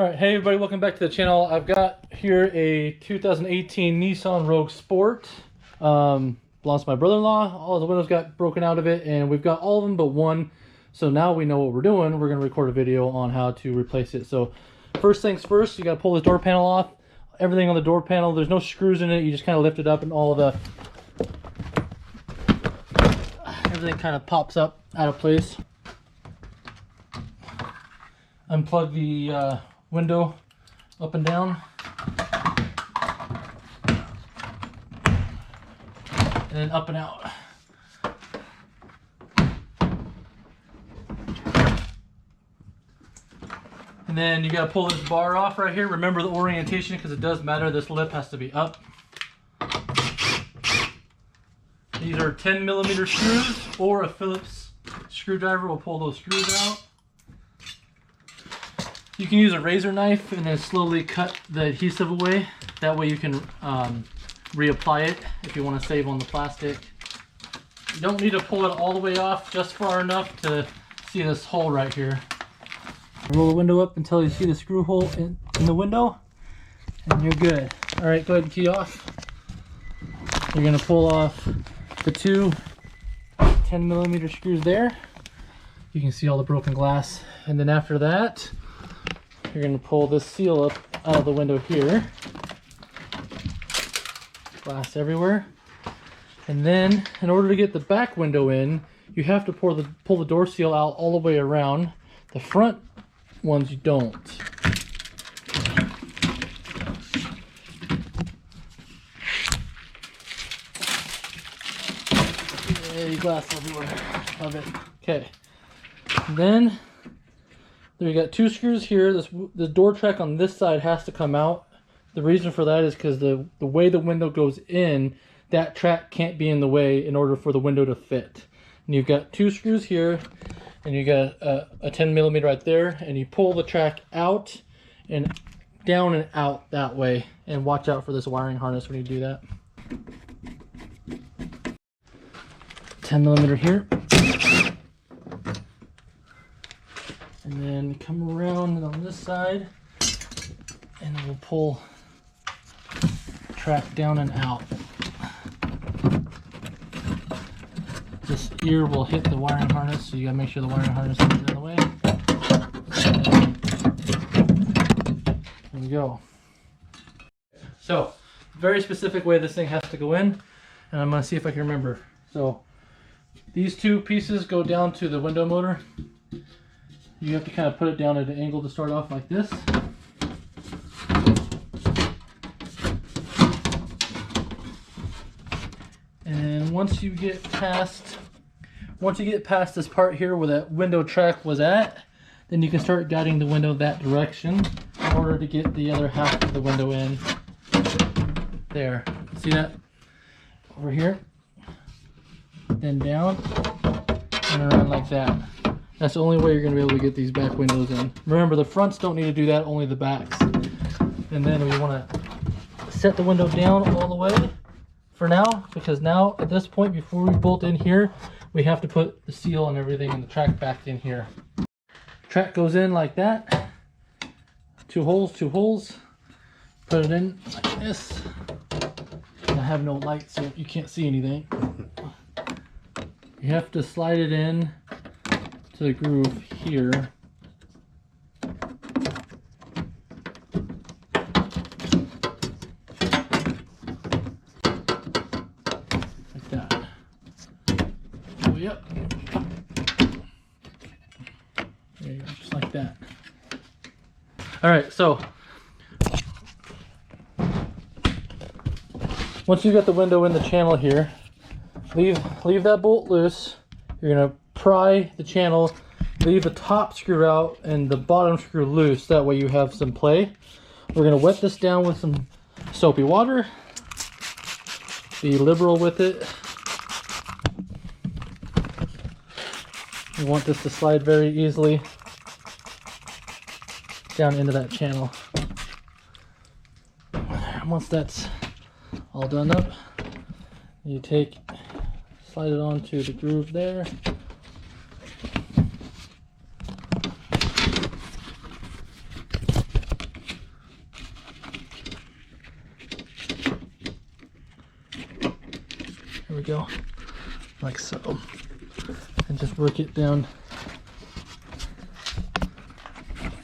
Alright, hey everybody, welcome back to the channel. I've got here a 2018 Nissan Rogue Sport. Belongs to my brother-in-law. All the windows got broken out of it, and we've got all of them but one. So now we know what we're doing. We're going to record a video on how to replace it. So first things first, you got to pull this door panel off. Everything on the door panel, there's no screws in it. You just kind of lift it up and all the... everything kind of pops up out of place. Unplug the window up and down, and then up and out. And then you got to pull this bar off right here. Remember the orientation, because it does matter. This lip has to be up. These are 10mm screws, or a Phillips screwdriver will pull those screws out. You can use a razor knife and then slowly cut the adhesive away. That way you can reapply it if you want to save on the plastic. You don't need to pull it all the way off, just far enough to see this hole right here. Roll the window up until you see the screw hole in the window, and you're good. Alright, go ahead and key off. You're going to pull off the two 10mm screws there. You can see all the broken glass. And then after that, you're going to pull this seal up out of the window here. Glass everywhere. And then, in order to get the back window in, you have to pull the door seal out all the way around. The front ones you don't. Yay, glass everywhere. Love it. Okay. And then there you got two screws here. The door track on this side has to come out. The reason for that is because the way the window goes in, that track can't be in the way in order for the window to fit. And you've got two screws here, and you got a 10mm right there, and you pull the track out and down and out that way. And watch out for this wiring harness when you do that. 10mm here. And then come around on this side, and it will pull the track down and out. This ear will hit the wiring harness, so you gotta make sure the wiring harness is in the way. There we go. So, very specific way this thing has to go in, and I'm gonna see if I can remember. So, these two pieces go down to the window motor. You have to kind of put it down at an angle to start off like this. And once you get past this part here where that window track was at, then you can start guiding the window that direction in order to get the other half of the window in. There. See that? Over here. Then down and around like that. That's the only way you're going to be able to get these back windows in. Remember, the fronts don't need to do that, only the backs. And then we want to set the window down all the way for now, because now at this point, before we bolt in here, we have to put the seal and everything and the track back in here. Track goes in like that. Two holes. Put it in like this. And I have no light, so you can't see anything. You have to slide it in to the groove here. Like that. Oh, yep. There you go, just like that. Alright, so once you got the window in the channel here, leave that bolt loose. You're going to pry the channel, leave the top screw out and the bottom screw loose. That way you have some play. We're going to wet this down with some soapy water. Be liberal with it. You want this to slide very easily down into that channel. Once that's all done up, you slide it onto the groove there. we go. Like so. And just work it down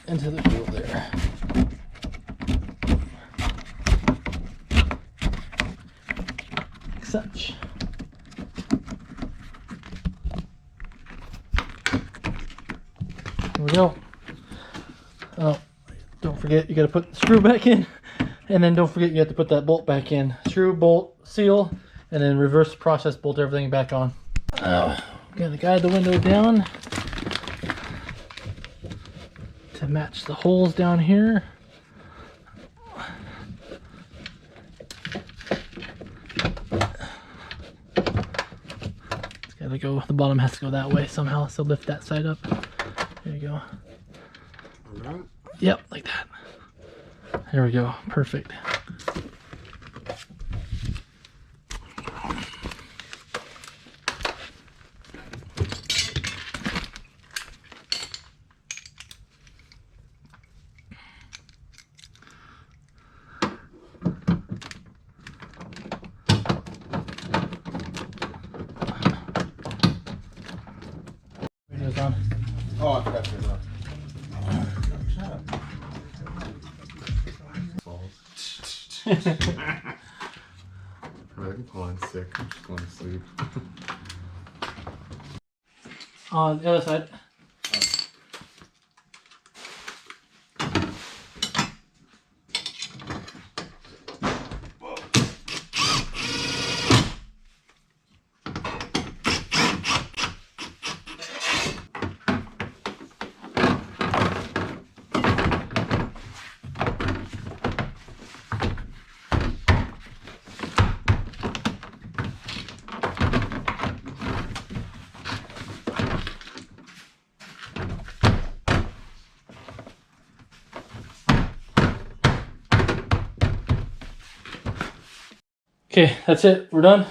into the wheel there. Like such. There we go. Oh, don't forget you gotta put the screw back in, and then don't forget you have to put that bolt back in. Screw, bolt, seal, and then reverse process, bolt everything back on. Gotta guide the window down to match the holes down here. It's gotta go, the bottom has to go that way somehow, so lift that side up. There you go. Yep, like that. There we go, perfect. Radio's on. Oh, I forgot to turn it on. I'm calling sick. I'm just going to sleep. On the other side. Okay, that's it. We're done.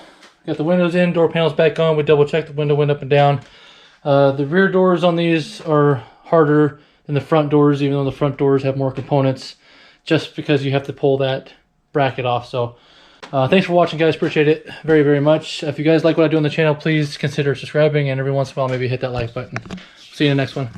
Got the windows in, door panels back on. We double checked the window went up and down. The rear doors on these are harder than the front doors, even though the front doors have more components, just because you have to pull that bracket off. So thanks for watching, guys. Appreciate it very, very much. If you guys like what I do on the channel, please consider subscribing, and every once in a while maybe hit that like button. See you in the next one.